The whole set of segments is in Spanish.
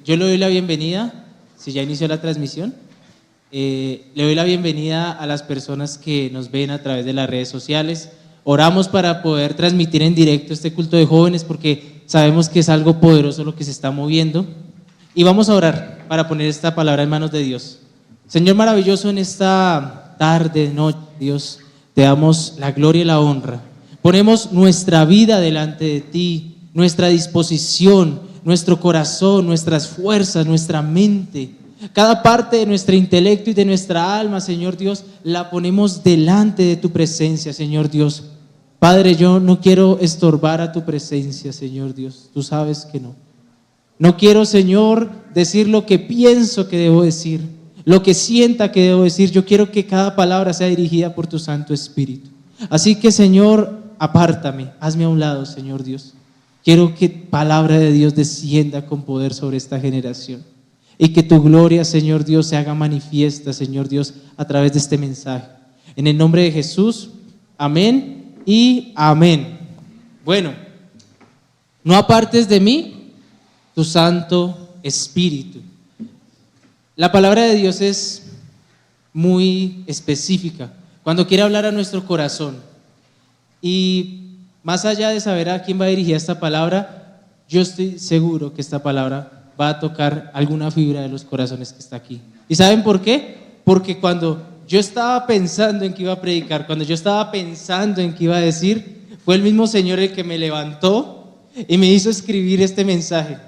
Yo le doy la bienvenida, si ya inició la transmisión, le doy la bienvenida a las personas que nos ven a través de las redes sociales. Oramos para poder transmitir en directo este culto de jóvenes porque sabemos que es algo poderoso lo que se está moviendo. Y vamos a orar para poner esta palabra en manos de Dios. Señor maravilloso, en esta tarde, noche, Dios, te damos la gloria y la honra. Ponemos nuestra vida delante de ti, nuestra disposición, nuestro corazón, nuestras fuerzas, nuestra mente, cada parte de nuestro intelecto y de nuestra alma, Señor Dios, la ponemos delante de tu presencia, Señor Dios. Padre, yo no quiero estorbar a tu presencia, Señor Dios, tú sabes que no. No quiero, Señor, decir lo que pienso que debo decir, lo que sienta que debo decir. Yo quiero que cada palabra sea dirigida por tu Santo Espíritu. Así que, Señor, apártame, hazme a un lado, Señor Dios. Quiero que palabra de Dios descienda con poder sobre esta generación y que tu gloria, Señor Dios, se haga manifiesta, Señor Dios, a través de este mensaje. En el nombre de Jesús, amén y amén. Bueno, no apartes de mí tu Santo Espíritu. La palabra de Dios es muy específica cuando quiere hablar a nuestro corazón. Y más allá de saber a quién va dirigida esta palabra, yo estoy seguro que esta palabra va a tocar alguna fibra de los corazones que está aquí. ¿Y saben por qué? Porque cuando yo estaba pensando en que iba a predicar, cuando yo estaba pensando en que iba a decir, fue el mismo Señor el que me levantó y me hizo escribir este mensaje.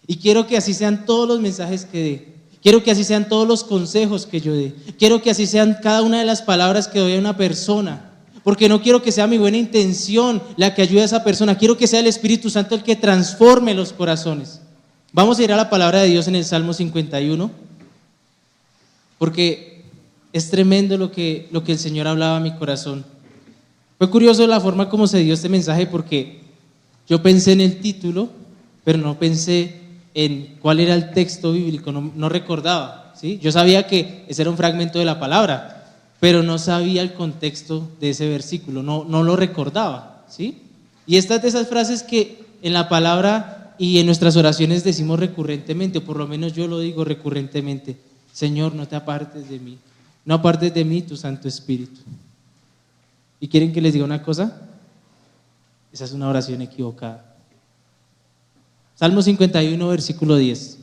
Y quiero que así sean todos los mensajes que dé. Quiero que así sean todos los consejos que yo dé. Quiero que así sean cada una de las palabras que doy a una persona. Porque no quiero que sea mi buena intención la que ayude a esa persona. Quiero que sea el Espíritu Santo el que transforme los corazones. Vamos a ir a la palabra de Dios en el Salmo 51. Porque es tremendo lo que el Señor hablaba a mi corazón. Fue curioso la forma como se dio este mensaje porque yo pensé en el título, pero no pensé en cuál era el texto bíblico, no recordaba, ¿sí? Yo sabía que ese era un fragmento de la palabra, pero no sabía el contexto de ese versículo, no lo recordaba, ¿sí? Y estas de esas frases que en la palabra y en nuestras oraciones decimos recurrentemente, o por lo menos yo lo digo recurrentemente: Señor, no te apartes de mí, no apartes de mí tu Santo Espíritu. ¿Y quieren que les diga una cosa? Esa es una oración equivocada. Salmo 51, versículo 10.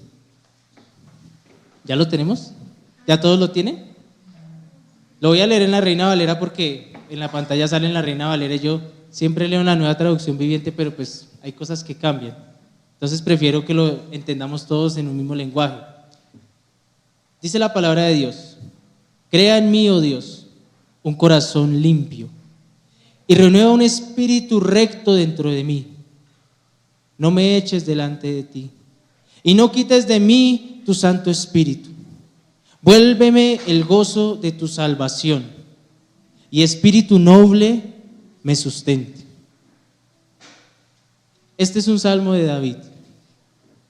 ¿Ya lo tenemos? ¿Ya todos lo tienen? Lo voy a leer en la Reina Valera porque en la pantalla sale en la Reina Valera y yo siempre leo una nueva traducción viviente, pero pues hay cosas que cambian. Entonces prefiero que lo entendamos todos en un mismo lenguaje. Dice la palabra de Dios: crea en mí, oh Dios, un corazón limpio y renueva un espíritu recto dentro de mí. No me eches delante de ti y no quites de mí tu Santo Espíritu. Vuélveme el gozo de tu salvación y espíritu noble me sustente. Este es un salmo de David.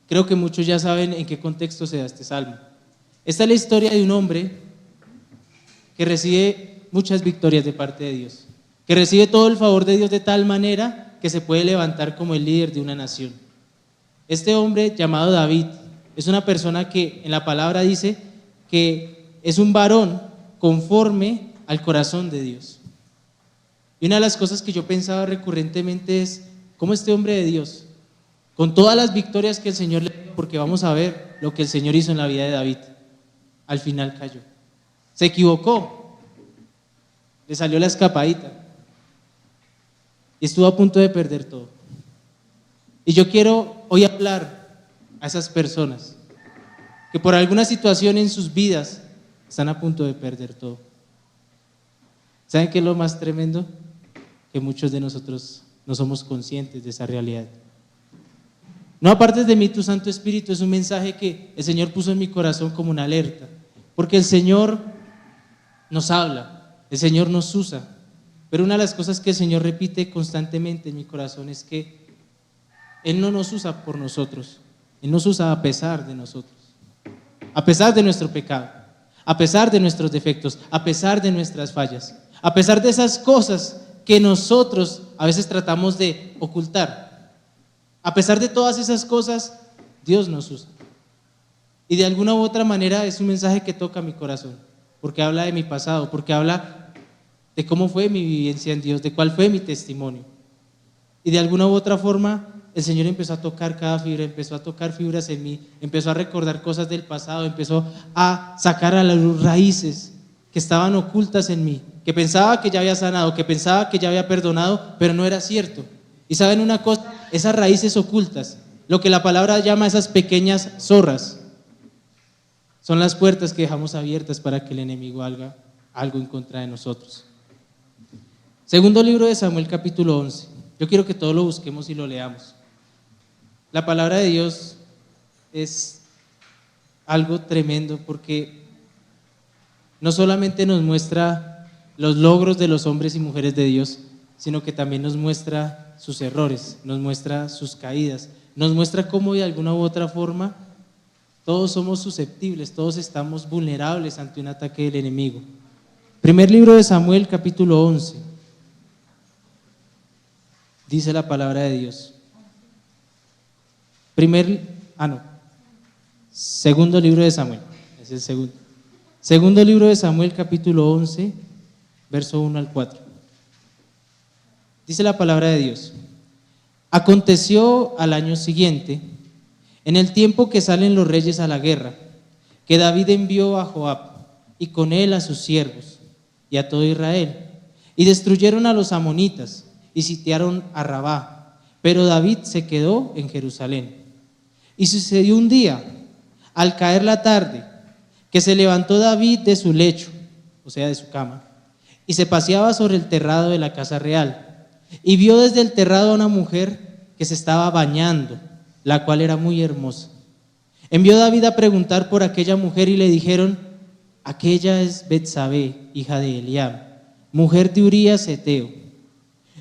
Creo que muchos ya saben en qué contexto se da este salmo. Esta es la historia de un hombre que recibe muchas victorias de parte de Dios, que recibe todo el favor de Dios de tal manera que se puede levantar como el líder de una nación. Este hombre llamado David es una persona que en la palabra dice que es un varón conforme al corazón de Dios. Y una de las cosas que yo pensaba recurrentemente es cómo este hombre de Dios, con todas las victorias que el Señor le dio, porque vamos a ver lo que el Señor hizo en la vida de David, al final cayó. Se equivocó, le salió la escapadita y estuvo a punto de perder todo. Y yo quiero hoy hablar a esas personas que por alguna situación en sus vidas están a punto de perder todo. ¿Saben qué es lo más tremendo? Que muchos de nosotros no somos conscientes de esa realidad. No apartes de mí tu Santo Espíritu es un mensaje que el Señor puso en mi corazón como una alerta, porque el Señor nos habla, el Señor nos usa. Pero una de las cosas que el Señor repite constantemente en mi corazón es que Él no nos usa por nosotros, Él nos usa a pesar de nosotros, a pesar de nuestro pecado, a pesar de nuestros defectos, a pesar de nuestras fallas, a pesar de esas cosas que nosotros a veces tratamos de ocultar. A pesar de todas esas cosas, Dios nos usa. Y de alguna u otra manera es un mensaje que toca mi corazón, porque habla de mi pasado, porque habla de cómo fue mi vivencia en Dios, de cuál fue mi testimonio. Y de alguna u otra forma el Señor empezó a tocar cada fibra, empezó a tocar fibras en mí, empezó a recordar cosas del pasado, empezó a sacar a la luz raíces que estaban ocultas en mí, que pensaba que ya había sanado, que pensaba que ya había perdonado, pero no era cierto. Y saben una cosa, esas raíces ocultas, lo que la palabra llama esas pequeñas zorras, son las puertas que dejamos abiertas para que el enemigo haga algo en contra de nosotros. Segundo libro de Samuel, capítulo 11. Yo quiero que todos lo busquemos y lo leamos. La palabra de Dios es algo tremendo porque no solamente nos muestra los logros de los hombres y mujeres de Dios, sino que también nos muestra sus errores, nos muestra sus caídas, nos muestra cómo de alguna u otra forma todos somos susceptibles, todos estamos vulnerables ante un ataque del enemigo. Primer libro de Samuel, capítulo 11. Dice la palabra de Dios. Segundo libro de Samuel. Es el segundo. Segundo libro de Samuel, capítulo 11, verso 1 al 4. Dice la palabra de Dios. Aconteció al año siguiente, en el tiempo que salen los reyes a la guerra, que David envió a Joab y con él a sus siervos y a todo Israel, y destruyeron a los amonitas y sitiaron a Rabá, pero David se quedó en Jerusalén. Y sucedió un día, al caer la tarde, que se levantó David de su lecho, o sea, de su cama, y se paseaba sobre el terrado de la casa real, y vio desde el terrado a una mujer que se estaba bañando, la cual era muy hermosa. Envió David a preguntar por aquella mujer y le dijeron: aquella es Betsabé, hija de Eliam, mujer de Urías Heteo.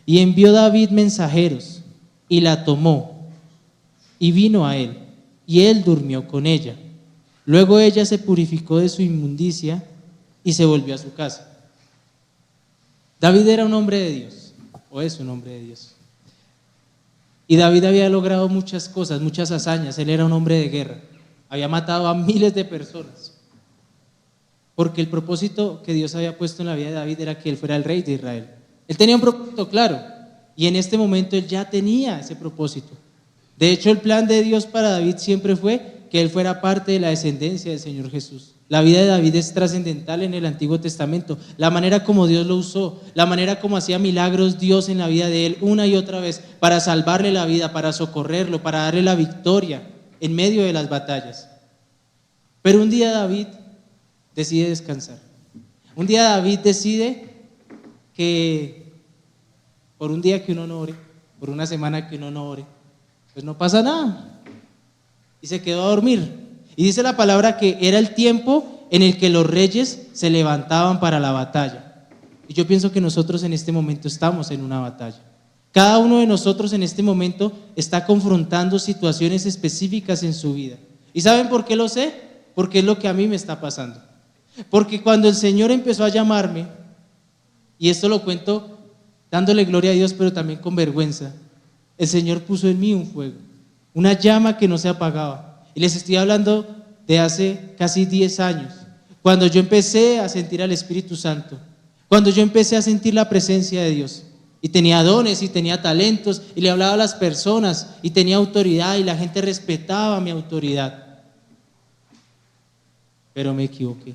Y envió David mensajeros y la tomó y vino a él, y él durmió con ella. Luego ella se purificó de su inmundicia y se volvió a su casa. David era un hombre de Dios, o es un hombre de Dios. Y David había logrado muchas cosas, muchas hazañas. Él era un hombre de guerra, había matado a miles de personas, porque el propósito que Dios había puesto en la vida de David era que él fuera el rey de Israel. Él tenía un propósito claro, y en este momento él ya tenía ese propósito. De hecho, el plan de Dios para David siempre fue que él fuera parte de la descendencia del Señor Jesús. La vida de David es trascendental en el Antiguo Testamento, la manera como Dios lo usó, la manera como hacía milagros Dios en la vida de él una y otra vez, para salvarle la vida, para socorrerlo, para darle la victoria en medio de las batallas. Pero un día David decide descansar. Un día David decide que por un día que uno no ore, por una semana que uno no ore, pues no pasa nada. Y se quedó a dormir. Y dice la palabra que era el tiempo en el que los reyes se levantaban para la batalla. Y yo pienso que nosotros en este momento estamos en una batalla. Cada uno de nosotros en este momento está confrontando situaciones específicas en su vida. ¿Y saben por qué lo sé? Porque es lo que a mí me está pasando. Porque cuando el Señor empezó a llamarme, y esto lo cuento dándole gloria a Dios, pero también con vergüenza, el Señor puso en mí un fuego, una llama que no se apagaba. Y les estoy hablando de hace casi 10 años, cuando yo empecé a sentir al Espíritu Santo, cuando yo empecé a sentir la presencia de Dios, y tenía dones y tenía talentos, y le hablaba a las personas, y tenía autoridad, y la gente respetaba mi autoridad. Pero me equivoqué.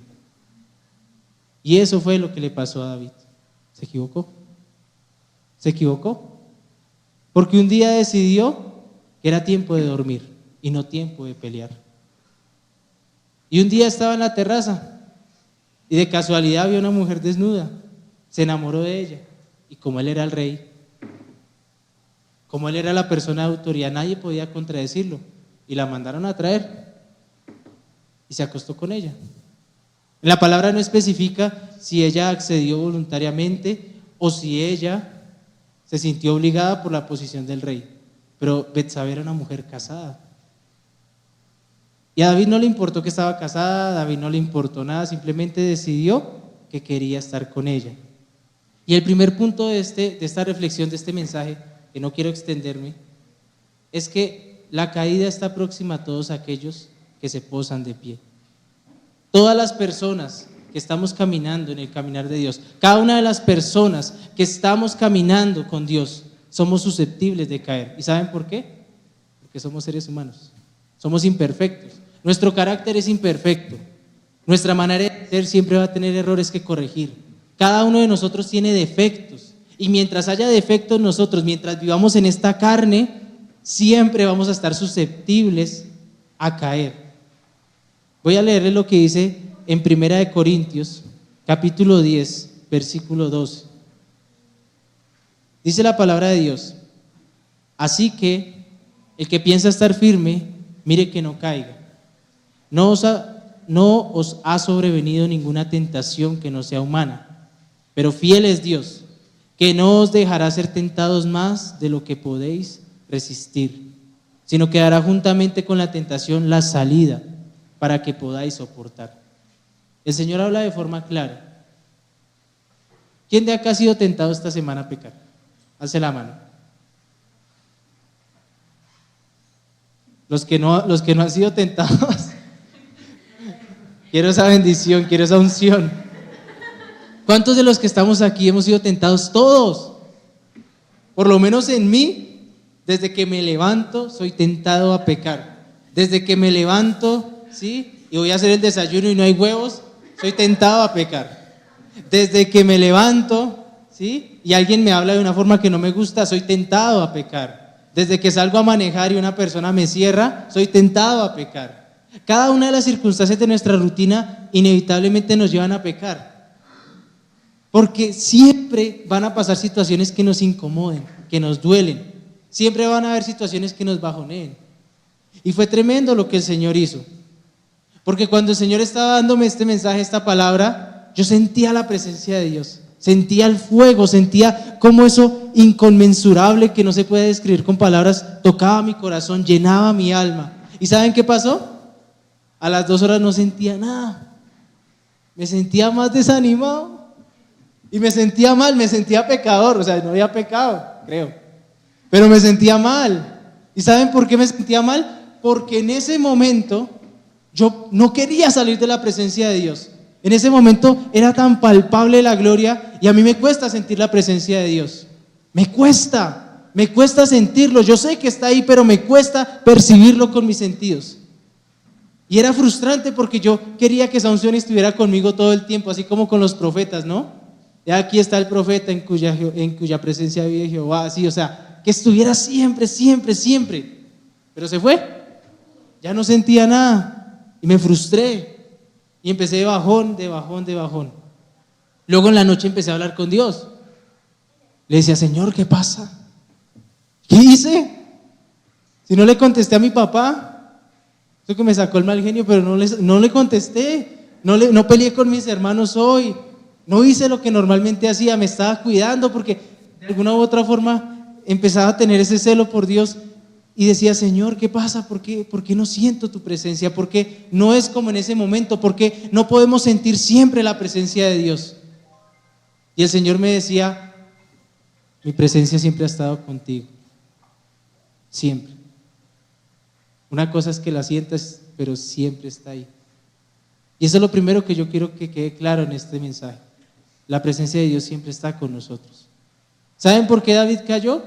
Y eso fue lo que le pasó a David. Se equivocó. Se equivocó. Porque un día decidió que era tiempo de dormir y no tiempo de pelear. Y un día estaba en la terraza y de casualidad vio a una mujer desnuda, se enamoró de ella, y como él era el rey, como él era la persona de autoridad, nadie podía contradecirlo, y la mandaron a traer y se acostó con ella. La palabra no especifica si ella accedió voluntariamente o si ella se sintió obligada por la posición del rey, pero Betsabé era una mujer casada. Y a David no le importó que estaba casada, a David no le importó nada, simplemente decidió que quería estar con ella. Y el primer punto de esta reflexión, de este mensaje, que no quiero extenderme, es que la caída está próxima a todos aquellos que se posan de pie. Todas las personas que estamos caminando en el caminar de Dios, cada una de las personas que estamos caminando con Dios, somos susceptibles de caer. ¿Y saben por qué? Porque somos seres humanos, somos imperfectos, nuestro carácter es imperfecto, nuestra manera de ser siempre va a tener errores que corregir. Cada uno de nosotros tiene defectos, y mientras haya defectos nosotros, mientras vivamos en esta carne, siempre vamos a estar susceptibles a caer. Voy a leerles lo que dice en 1 Corintios, capítulo 10, versículo 12. Dice la palabra de Dios: así que el que piensa estar firme, mire que no caiga. No os ha sobrevenido ninguna tentación que no sea humana, pero fiel es Dios, que no os dejará ser tentados más de lo que podéis resistir, sino que dará juntamente con la tentación la salida para que podáis soportar. El Señor habla de forma clara. ¿Quién de acá ha sido tentado esta semana a pecar? Alce la mano. Los que no han sido tentados, quiero esa bendición, quiero esa unción. ¿Cuántos de los que estamos aquí hemos sido tentados? Todos. Por lo menos en mí, desde que me levanto, soy tentado a pecar. Desde que me levanto, ¿sí? Y voy a hacer el desayuno y no hay huevos, soy tentado a pecar. Desde que me levanto, ¿sí? Y alguien me habla de una forma que no me gusta, soy tentado a pecar. Desde que salgo a manejar y una persona me cierra, soy tentado a pecar. Cada una de las circunstancias de nuestra rutina inevitablemente nos llevan a pecar. Porque siempre van a pasar situaciones que nos incomoden, que nos duelen. Siempre van a haber situaciones que nos bajoneen. Y fue tremendo lo que el Señor hizo. Porque cuando el Señor estaba dándome este mensaje, esta palabra, yo sentía la presencia de Dios. Sentía el fuego, sentía cómo eso inconmensurable que no se puede describir con palabras tocaba mi corazón, llenaba mi alma. ¿Y saben qué pasó? A las 2 horas no sentía nada. Me sentía más desanimado. Y me sentía mal, me sentía pecador, o sea, no había pecado, creo, pero me sentía mal. ¿Y saben por qué me sentía mal? Porque en ese momento yo no quería salir de la presencia de Dios. En ese momento era tan palpable la gloria y a mí me cuesta sentir la presencia de Dios. Me cuesta sentirlo. Yo sé que está ahí, pero me cuesta percibirlo con mis sentidos. Y era frustrante porque yo quería que esa unción estuviera conmigo todo el tiempo, así como con los profetas, ¿no? Y aquí está el profeta en cuya presencia vive Jehová, así, o sea, que estuviera siempre, siempre, siempre. Pero se fue, ya no sentía nada y me frustré y empecé de bajón. Luego en la noche empecé a hablar con Dios. Le decía: Señor, ¿qué pasa? ¿Qué hice? Si no le contesté a mi papá, eso que me sacó el mal genio, pero no le contesté, no peleé con mis hermanos hoy. No hice lo que normalmente hacía, me estaba cuidando porque de alguna u otra forma empezaba a tener ese celo por Dios y decía: Señor, ¿qué pasa? ¿Por qué no siento tu presencia? ¿Por qué no es como en ese momento? ¿Por qué no podemos sentir siempre la presencia de Dios? Y el Señor me decía: mi presencia siempre ha estado contigo, siempre. Una cosa es que la sientas, pero siempre está ahí. Y eso es lo primero que yo quiero que quede claro en este mensaje. La presencia de Dios siempre está con nosotros. ¿Saben por qué David cayó?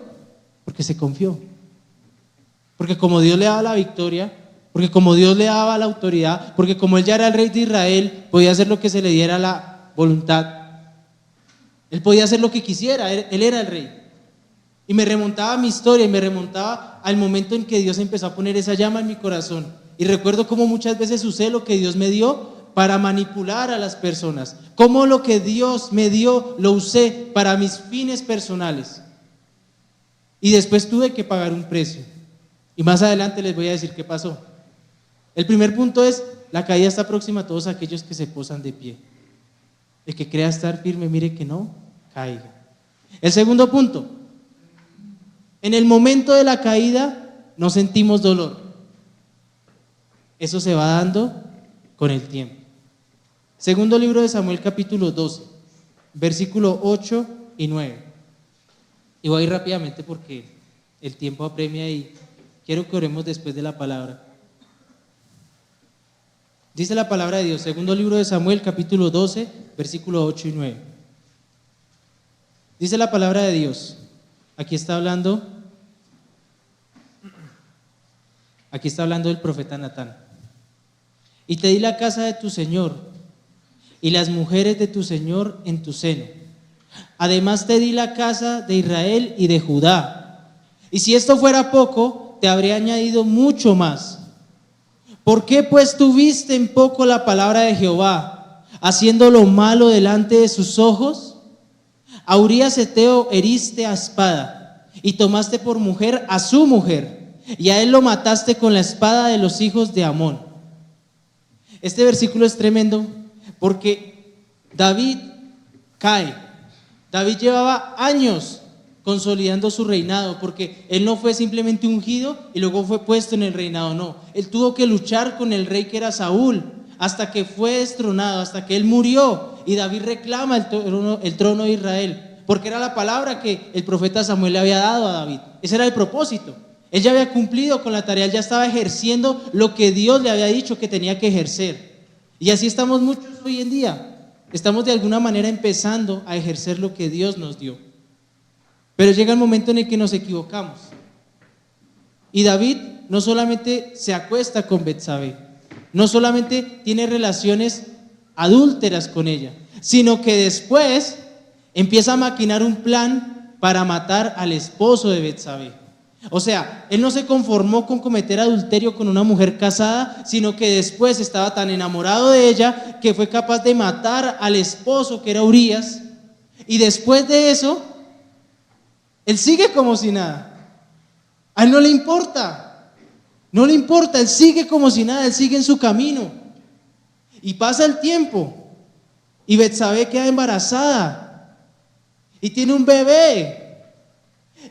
Porque se confió. Porque como Dios le daba la victoria, porque como Dios le daba la autoridad, porque como él ya era el rey de Israel, podía hacer lo que se le diera la voluntad. Él podía hacer lo que quisiera, él era el rey. Y me remontaba a mi historia y me remontaba al momento en que Dios empezó a poner esa llama en mi corazón. Y recuerdo cómo muchas veces usé lo que Dios me dio para manipular a las personas. Cómo lo que Dios me dio lo usé para mis fines personales. Y después tuve que pagar un precio. Y más adelante les voy a decir qué pasó. El primer punto es: la caída está próxima a todos aquellos que se posan de pie. El que crea estar firme, mire que no caiga. El segundo punto: en el momento de la caída no sentimos dolor. Eso se va dando con el tiempo. Segundo libro de Samuel, capítulo 12, versículo 8 y 9. Y voy a ir rápidamente porque el tiempo apremia y quiero que oremos después de la palabra. Dice la palabra de Dios, segundo libro de Samuel, capítulo 12, versículo 8 y 9. Dice la palabra de Dios, aquí está hablando el profeta Natán. Y te di la casa de tu señor y las mujeres de tu señor en tu seno. Además te di la casa de Israel y de Judá. Y si esto fuera poco, te habría añadido mucho más. ¿Por qué pues tuviste en poco la palabra de Jehová, haciendo lo malo delante de sus ojos? A Urías Heteo heriste a espada y tomaste por mujer a su mujer, y a él lo mataste con la espada de los hijos de Amón. Este versículo es tremendo porque David cae. David llevaba años consolidando su reinado, porque él no fue simplemente ungido y luego fue puesto en el reinado, no. Él tuvo que luchar con el rey que era Saúl, hasta que fue destronado, hasta que él murió, y David reclama el trono de Israel, porque era la palabra que el profeta Samuel le había dado a David. Ese era el propósito. Él ya había cumplido con la tarea, él ya estaba ejerciendo lo que Dios le había dicho que tenía que ejercer. Y así estamos muchos hoy en día. Estamos de alguna manera empezando a ejercer lo que Dios nos dio. Pero llega el momento en el que nos equivocamos. Y David no solamente se acuesta con Betsabé, no solamente tiene relaciones adúlteras con ella, sino que después empieza a maquinar un plan para matar al esposo de Betsabé. O sea, él no se conformó con cometer adulterio con una mujer casada, sino que después estaba tan enamorado de ella que fue capaz de matar al esposo, que era Urías, y después de eso él sigue como si nada. A él no le importa, él sigue como si nada, él sigue en su camino. Y pasa el tiempo y Betsabé queda embarazada y tiene un bebé.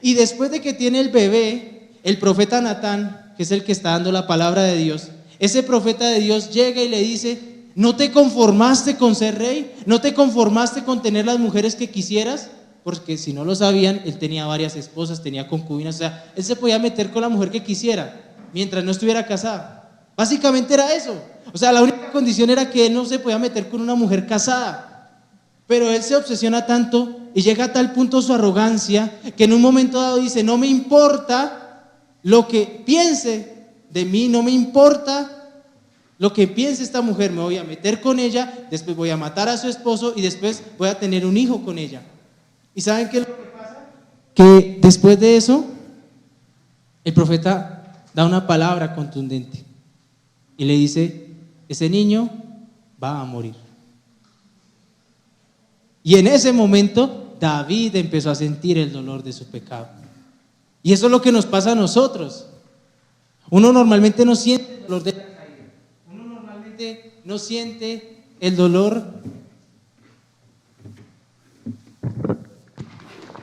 Y después de que tiene el bebé, el profeta Natán, que es el que está dando la palabra de Dios, ese profeta de Dios llega y le dice: ¿no te conformaste con ser rey? ¿No te conformaste con tener las mujeres que quisieras? Porque si no lo sabían, él tenía varias esposas, tenía concubinas, o sea, él se podía meter con la mujer que quisiera mientras no estuviera casada. Básicamente era eso. O sea, la única condición era que él no se podía meter con una mujer casada. Pero él se obsesiona tanto y llega a tal punto su arrogancia que en un momento dado dice: no me importa lo que piense de mí, no me importa lo que piense esta mujer, me voy a meter con ella, después voy a matar a su esposo y después voy a tener un hijo con ella. ¿Y saben qué es lo que pasa? Que después de eso, el profeta da una palabra contundente y le dice: ese niño va a morir. Y en ese momento David empezó a sentir el dolor de su pecado. Y eso es lo que nos pasa a nosotros. Uno normalmente no siente el dolor de la caída. Uno normalmente no siente el dolor.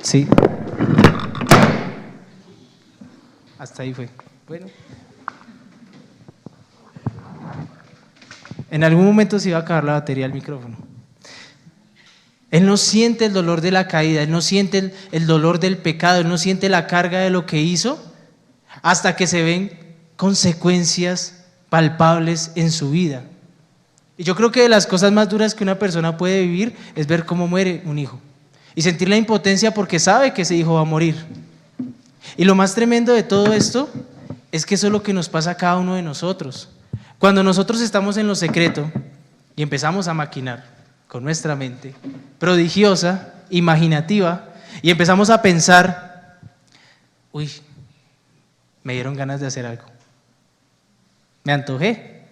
Sí. Hasta ahí fue. Bueno. En algún momento se iba a acabar la batería del micrófono. Él no siente el dolor de la caída, él no siente el dolor del pecado, él no siente la carga de lo que hizo hasta que se ven consecuencias palpables en su vida. Y yo creo que de las cosas más duras que una persona puede vivir es ver cómo muere un hijo y sentir la impotencia porque sabe que ese hijo va a morir. Y lo más tremendo de todo esto es que eso es lo que nos pasa a cada uno de nosotros. Cuando nosotros estamos en lo secreto y empezamos a maquinar con nuestra mente prodigiosa, imaginativa, y empezamos a pensar: uy, me dieron ganas de hacer algo, me antojé.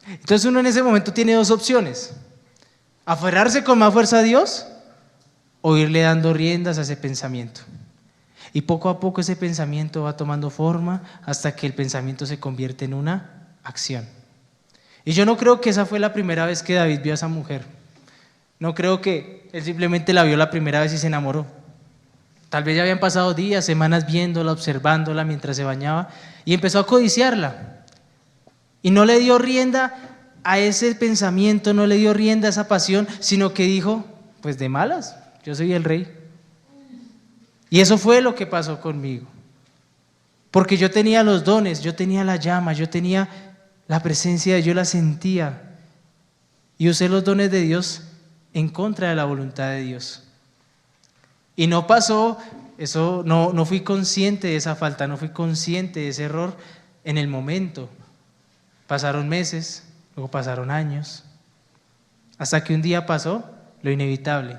Entonces uno en ese momento tiene dos opciones: aferrarse con más fuerza a Dios o irle dando riendas a ese pensamiento. Y poco a poco ese pensamiento va tomando forma hasta que el pensamiento se convierte en una acción. Y yo no creo que esa fue la primera vez que David vio a esa mujer. No creo que él simplemente la vio la primera vez y se enamoró. Tal vez ya habían pasado días, semanas viéndola, observándola mientras se bañaba y empezó a codiciarla. Y no le dio rienda a ese pensamiento, no le dio rienda a esa pasión, sino que dijo: pues de malas, yo soy el rey. Y eso fue lo que pasó conmigo. Porque yo tenía los dones, yo tenía la llama, yo tenía La presencia de Dios, yo la sentía. Y usé los dones de Dios en contra de la voluntad de Dios. Y no pasó, eso no fui consciente de esa falta, no fui consciente de ese error en el momento. Pasaron meses, luego pasaron años, hasta que un día pasó lo inevitable,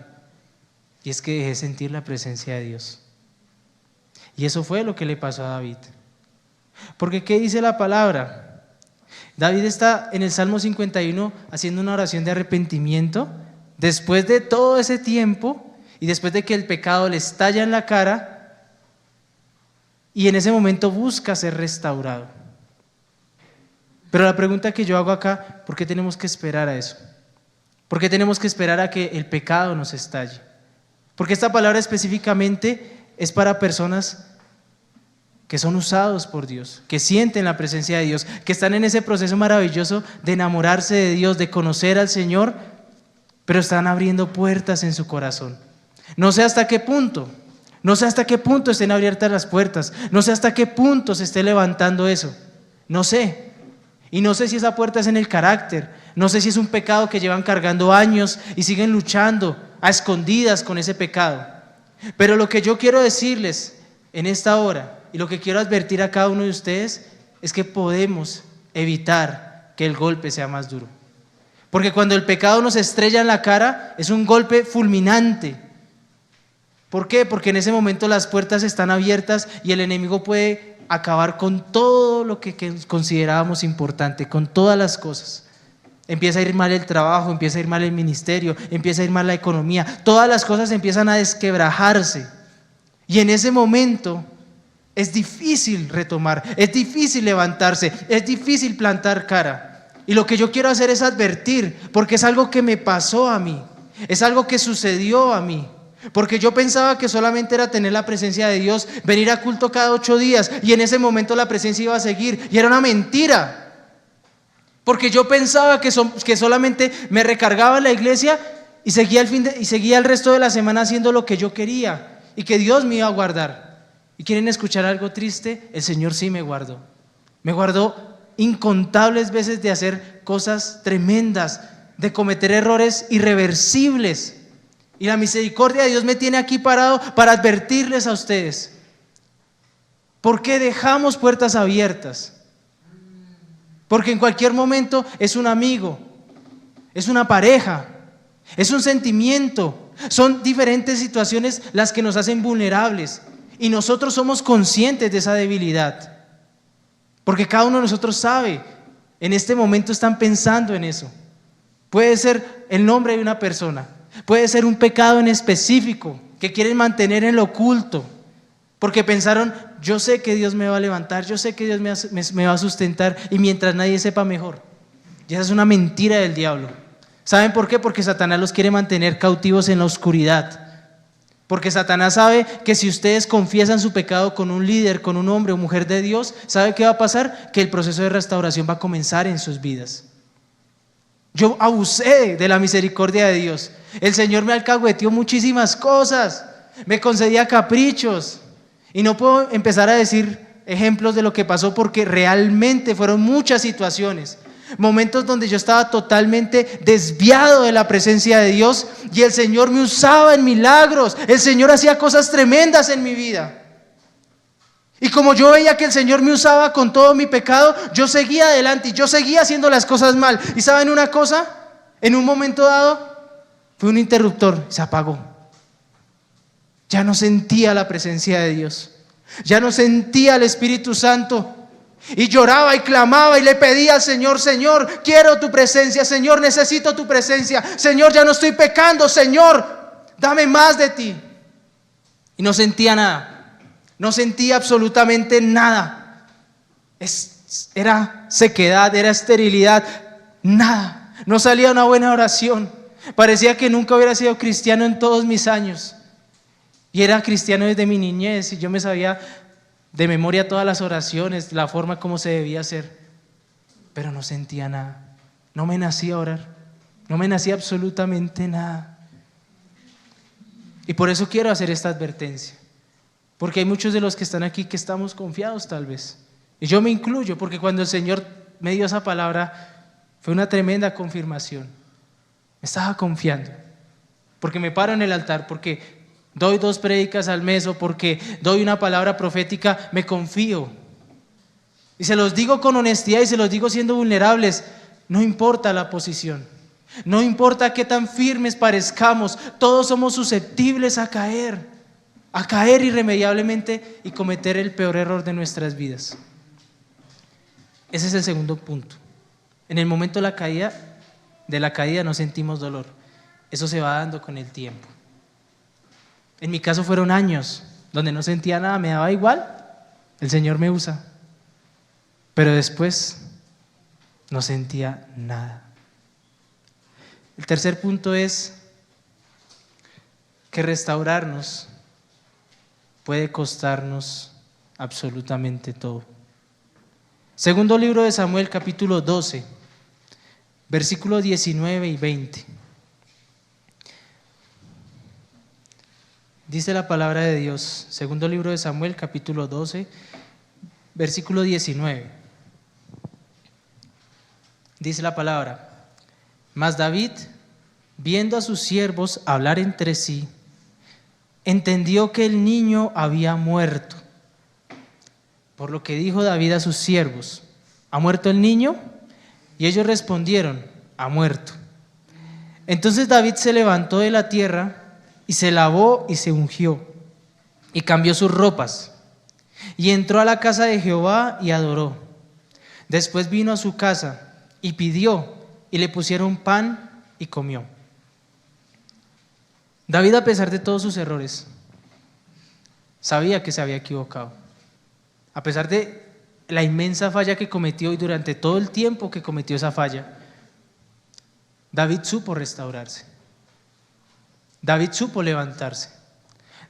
y es que dejé sentir la presencia de Dios. Y eso fue lo que le pasó a David. Porque ¿qué dice la palabra? David está en el Salmo 51 haciendo una oración de arrepentimiento después de todo ese tiempo y después de que el pecado le estalla en la cara, y en ese momento busca ser restaurado. Pero la pregunta que yo hago acá, ¿por qué tenemos que esperar a eso? ¿Por qué tenemos que esperar a que el pecado nos estalle? Porque esta palabra específicamente es para personas que son usados por Dios, que sienten la presencia de Dios, que están en ese proceso maravilloso de enamorarse de Dios, de conocer al Señor, pero están abriendo puertas en su corazón. No sé hasta qué punto estén abiertas las puertas, no sé hasta qué punto se esté levantando eso, no sé. Y no sé si esa puerta es en el carácter, no sé si es un pecado que llevan cargando años y siguen luchando a escondidas con ese pecado. Pero lo que yo quiero decirles en esta hora y lo que quiero advertir a cada uno de ustedes es que podemos evitar que el golpe sea más duro. Porque cuando el pecado nos estrella en la cara es un golpe fulminante. ¿Por qué? Porque en ese momento las puertas están abiertas y el enemigo puede acabar con todo lo que considerábamos importante, con todas las cosas. Empieza a ir mal el trabajo, empieza a ir mal el ministerio, empieza a ir mal la economía, todas las cosas empiezan a desquebrajarse. Y en ese momento es difícil retomar, es difícil levantarse, es difícil plantar cara. Y lo que yo quiero hacer es advertir, porque es algo que me pasó a mí, es algo que sucedió a mí. Porque yo pensaba que solamente era tener la presencia de Dios, venir a culto cada 8 días y en ese momento la presencia iba a seguir, y era una mentira. Porque yo pensaba que solamente me recargaba en la iglesia y seguía el resto de la semana haciendo lo que yo quería y que Dios me iba a guardar. ¿Y quieren escuchar algo triste? El Señor sí me guardó. Me guardó incontables veces de hacer cosas tremendas, de cometer errores irreversibles. Y la misericordia de Dios me tiene aquí parado para advertirles a ustedes. ¿Por qué dejamos puertas abiertas? Porque en cualquier momento es un amigo, es una pareja, es un sentimiento. Son diferentes situaciones las que nos hacen vulnerables. Y nosotros somos conscientes de esa debilidad. Porque cada uno de nosotros sabe, en este momento están pensando en eso. Puede ser el nombre de una persona. Puede ser un pecado en específico que quieren mantener en lo oculto, porque pensaron, yo sé que Dios me va a levantar, yo sé que Dios me va a sustentar, y mientras nadie sepa mejor. Y esa es una mentira del diablo. ¿Saben por qué? Porque Satanás los quiere mantener cautivos en la oscuridad. Porque Satanás sabe que si ustedes confiesan su pecado con un líder, con un hombre o mujer de Dios, ¿sabe qué va a pasar? Que el proceso de restauración va a comenzar en sus vidas. Yo abusé de la misericordia de Dios. El Señor me alcahueteó muchísimas cosas, me concedía caprichos, y no puedo empezar a decir ejemplos de lo que pasó porque realmente fueron muchas situaciones, momentos donde yo estaba totalmente desviado de la presencia de Dios y el Señor me usaba en milagros, el Señor hacía cosas tremendas en mi vida. Y como yo veía que el Señor me usaba con todo mi pecado, yo seguía adelante y yo seguía haciendo las cosas mal. ¿Y saben una cosa? En un momento dado fue un interruptor, se apagó. Ya no sentía la presencia de Dios, ya no sentía el Espíritu Santo. Y lloraba y clamaba y le pedía al Señor, Señor, quiero tu presencia, Señor, necesito tu presencia, Señor, ya no estoy pecando, Señor, dame más de ti. Y no sentía nada. No sentía absolutamente nada. Era sequedad, era esterilidad, nada. No salía una buena oración. Parecía que nunca hubiera sido cristiano en todos mis años. Y era cristiano desde mi niñez y yo me sabía de memoria todas las oraciones, la forma como se debía hacer. Pero no sentía nada. No me nacía orar. No me nacía absolutamente nada. Y por eso quiero hacer esta advertencia. Porque hay muchos de los que están aquí que estamos confiados tal vez. Y yo me incluyo, porque cuando el Señor me dio esa palabra, fue una tremenda confirmación. Me estaba confiando, porque me paro en el altar, porque doy 2 prédicas al mes o porque doy una palabra profética, me confío. Y se los digo con honestidad y se los digo siendo vulnerables, no importa la posición, no importa qué tan firmes parezcamos, todos somos susceptibles a caer irremediablemente y cometer el peor error de nuestras vidas. Ese es el segundo punto. En el momento de la caída no sentimos dolor, eso se va dando con el tiempo. En mi caso fueron años donde no sentía nada, me daba igual, el Señor me usa, pero después no sentía nada. El tercer punto es que restaurarnos puede costarnos absolutamente todo. Segundo libro de Samuel, capítulo 12, versículos 19 y 20. Dice la palabra de Dios, segundo libro de Samuel, capítulo 12, versículo 19. Dice la palabra: Mas David, viendo a sus siervos hablar entre sí, entendió que el niño había muerto. Por lo que dijo David a sus siervos: ¿Ha muerto el niño? Y ellos respondieron: ha muerto. Entonces David se levantó de la tierra y se lavó y se ungió y cambió sus ropas y entró a la casa de Jehová y adoró. Después vino a su casa y pidió y le pusieron pan y comió. David, a pesar de todos sus errores, sabía que se había equivocado. A pesar de la inmensa falla que cometió y durante todo el tiempo que cometió esa falla, David supo restaurarse. David supo levantarse.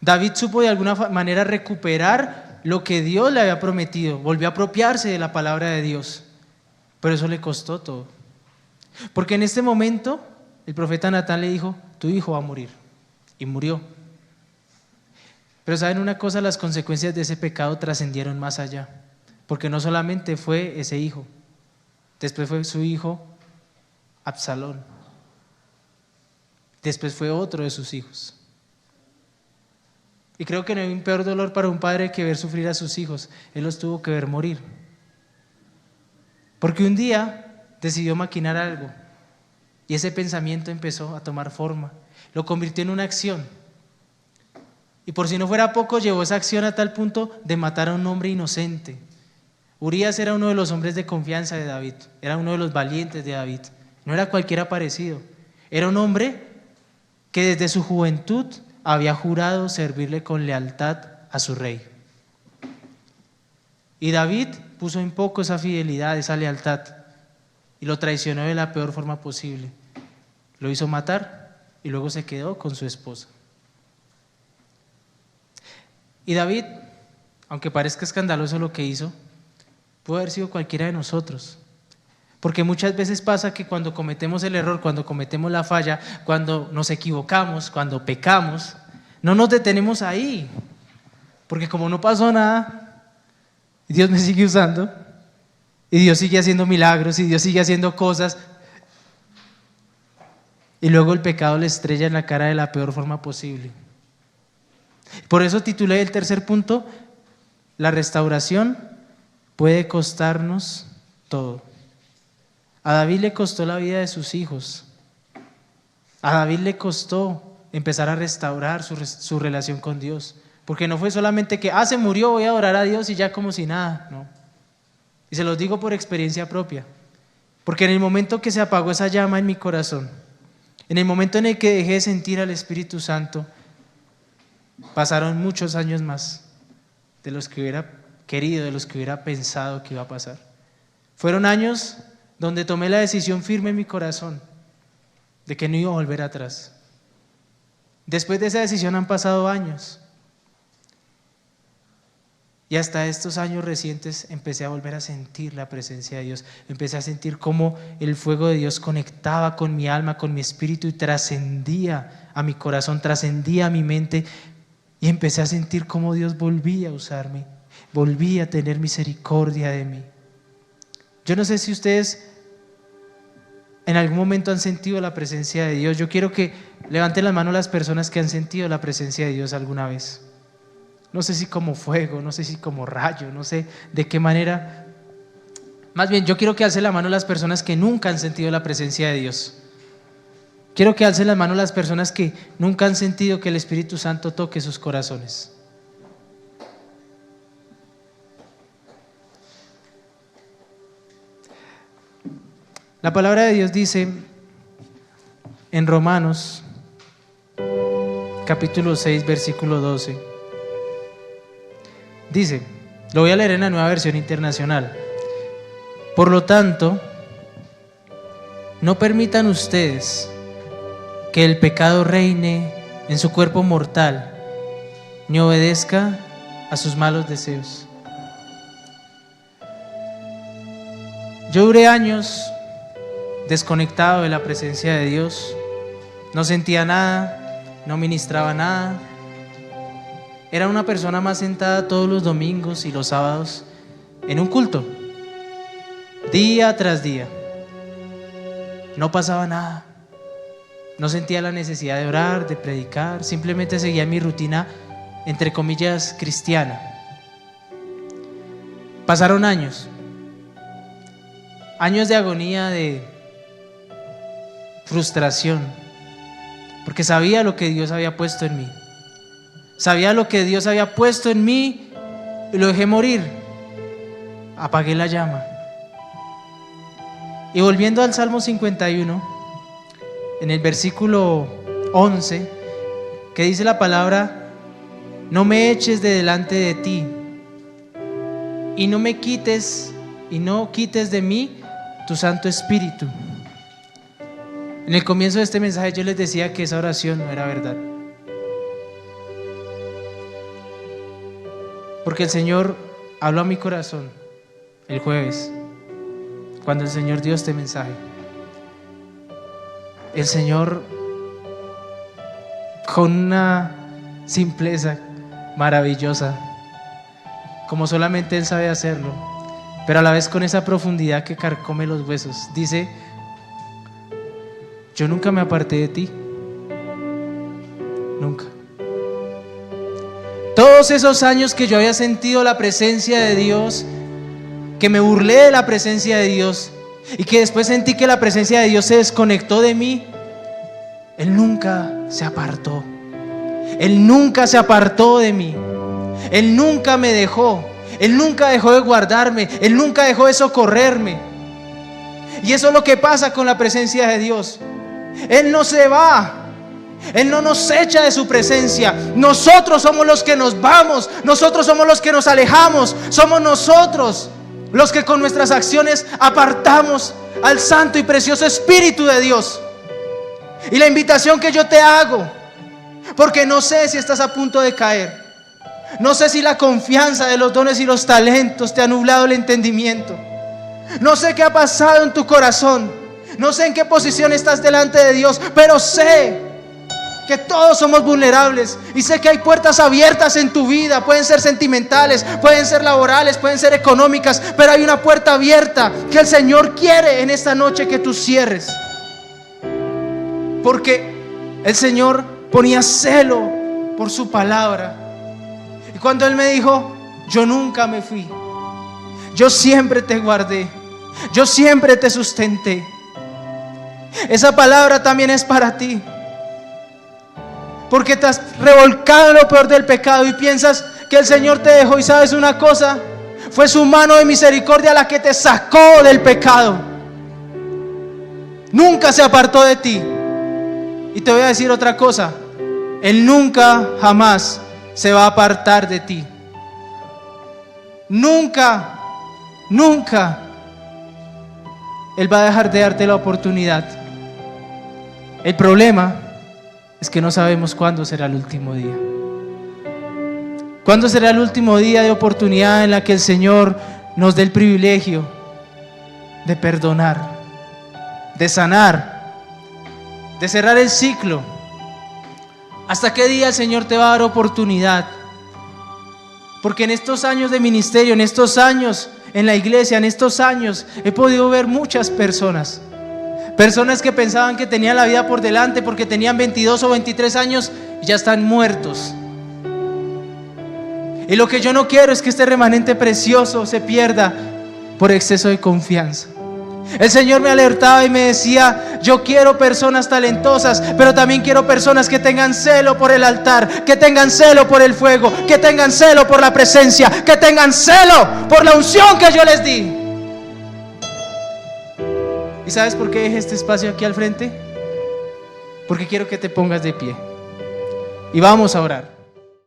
David supo de alguna manera recuperar lo que Dios le había prometido. Volvió a apropiarse de la palabra de Dios. Pero eso le costó todo. Porque en este momento el profeta Natán le dijo: tu hijo va a morir. Y murió. Pero ¿saben una cosa? Las consecuencias de ese pecado trascendieron más allá. Porque no solamente fue ese hijo, después fue su hijo Absalón. Después fue otro de sus hijos. Y creo que no hay un peor dolor para un padre que ver sufrir a sus hijos. Él los tuvo que ver morir. Porque un día decidió maquinar algo y ese pensamiento empezó a tomar forma. Lo convirtió en una acción. Y por si no fuera poco, llevó esa acción a tal punto de matar a un hombre inocente. Urías era uno de los hombres de confianza de David. Era uno de los valientes de David. No era cualquiera parecido. Era un hombre que desde su juventud había jurado servirle con lealtad a su rey. Y David puso en poco esa fidelidad, esa lealtad, y lo traicionó de la peor forma posible. Lo hizo matar y luego se quedó con su esposa. Y David, aunque parezca escandaloso lo que hizo, pudo haber sido cualquiera de nosotros. Porque muchas veces pasa que cuando cometemos el error, cuando cometemos la falla, cuando nos equivocamos, cuando pecamos, no nos detenemos ahí. Porque como no pasó nada, Dios me sigue usando, y Dios sigue haciendo milagros, y Dios sigue haciendo cosas, y luego el pecado le estrella en la cara de la peor forma posible. Por eso titulé el tercer punto: la restauración puede costarnos todo. A David le costó la vida de sus hijos. A David le costó empezar a restaurar su relación con Dios. Porque no fue solamente que, se murió, voy a adorar a Dios y ya como si nada. No. Y se los digo por experiencia propia. Porque en el momento que se apagó esa llama en mi corazón, en el momento en el que dejé de sentir al Espíritu Santo, pasaron muchos años más de los que hubiera querido, de los que hubiera pensado que iba a pasar. Fueron años donde tomé la decisión firme en mi corazón de que no iba a volver atrás. Después de esa decisión han pasado años. Y hasta estos años recientes empecé a volver a sentir la presencia de Dios. Empecé a sentir cómo el fuego de Dios conectaba con mi alma, con mi espíritu y trascendía a mi corazón, trascendía a mi mente. Y empecé a sentir cómo Dios volvía a usarme, volvía a tener misericordia de mí. Yo no sé si ustedes en algún momento han sentido la presencia de Dios. Yo quiero que levanten las manos las personas que han sentido la presencia de Dios alguna vez. No sé si como fuego, no sé si como rayo, no sé de qué manera. Más bien, yo quiero que alcen la mano las personas que nunca han sentido la presencia de Dios. Quiero que alcen las manos las personas que nunca han sentido que el Espíritu Santo toque sus corazones. La palabra de Dios dice en Romanos capítulo 6 versículo 12, dice, lo voy a leer en la Nueva Versión Internacional: por lo tanto, no permitan ustedes que el pecado reine en su cuerpo mortal, ni obedezca a sus malos deseos. Yo duré años desconectado de la presencia de Dios, no sentía nada, no ministraba nada. Era una persona más sentada todos los domingos y los sábados en un culto, día tras día. No pasaba nada, no sentía la necesidad de orar, de predicar, simplemente seguía mi rutina, entre comillas, cristiana. Pasaron años de agonía, de frustración, porque sabía lo que Dios había puesto en mí. Sabía lo que Dios había puesto en mí y lo dejé morir. Apagué la llama. Y volviendo al Salmo 51, en el versículo 11, que dice la palabra: no me eches de delante de ti, y no quites de mí tu Santo Espíritu. En el comienzo de este mensaje yo les decía que esa oración no era verdad, porque el Señor habló a mi corazón el jueves, cuando el Señor dio este mensaje. El Señor, con una simpleza maravillosa, como solamente Él sabe hacerlo, pero a la vez con esa profundidad que carcome los huesos, dice: yo nunca me aparté de ti, nunca. Todos esos años que yo había sentido la presencia de Dios, que me burlé de la presencia de Dios y que después sentí que la presencia de Dios se desconectó de mí, Él nunca se apartó. Él nunca se apartó de mí. Él nunca me dejó. Él nunca dejó de guardarme. Él nunca dejó de socorrerme. Y eso es lo que pasa con la presencia de Dios. Él no se va. Él no nos echa de su presencia. Nosotros somos los que nos vamos. Nosotros somos los que nos alejamos. Somos nosotros los que con nuestras acciones apartamos al santo y precioso Espíritu de Dios. Y la invitación que yo te hago, porque no sé si estás a punto de caer, no sé si la confianza de los dones y los talentos te ha nublado el entendimiento, no sé qué ha pasado en tu corazón, no sé en qué posición estás delante de Dios, pero sé que todos somos vulnerables y sé que hay puertas abiertas en tu vida. Pueden ser sentimentales, pueden ser laborales, pueden ser económicas, pero hay una puerta abierta que el Señor quiere en esta noche que tú cierres, porque el Señor ponía celo por su palabra. Y cuando Él me dijo: yo nunca me fui, yo siempre te guardé, yo siempre te sustenté, esa palabra también es para ti. Porque te has revolcado en lo peor del pecado y piensas que el Señor te dejó. Y sabes una cosa, fue su mano de misericordia la que te sacó del pecado. Nunca se apartó de ti. Y te voy a decir otra cosa: Él nunca, jamás se va a apartar de ti. Nunca, nunca Él va a dejar de darte la oportunidad. El problema es que no sabemos cuándo será el último día. ¿Cuándo será el último día de oportunidad en la que el Señor nos dé el privilegio de perdonar, de sanar, de cerrar el ciclo? ¿Hasta qué día el Señor te va a dar oportunidad? Porque en estos años de ministerio, en estos años en la iglesia, en estos años, he podido ver muchas personas que pensaban que tenían la vida por delante porque tenían 22 o 23 años y ya están muertos. Y lo que yo no quiero es que este remanente precioso se pierda por exceso de confianza. El Señor me alertaba y me decía: yo quiero personas talentosas, pero también quiero personas que tengan celo por el altar, que tengan celo por el fuego, que tengan celo por la presencia, que tengan celo por la unción que yo les di. ¿Y sabes por qué dejé este espacio aquí al frente? Porque quiero que te pongas de pie y vamos a orar.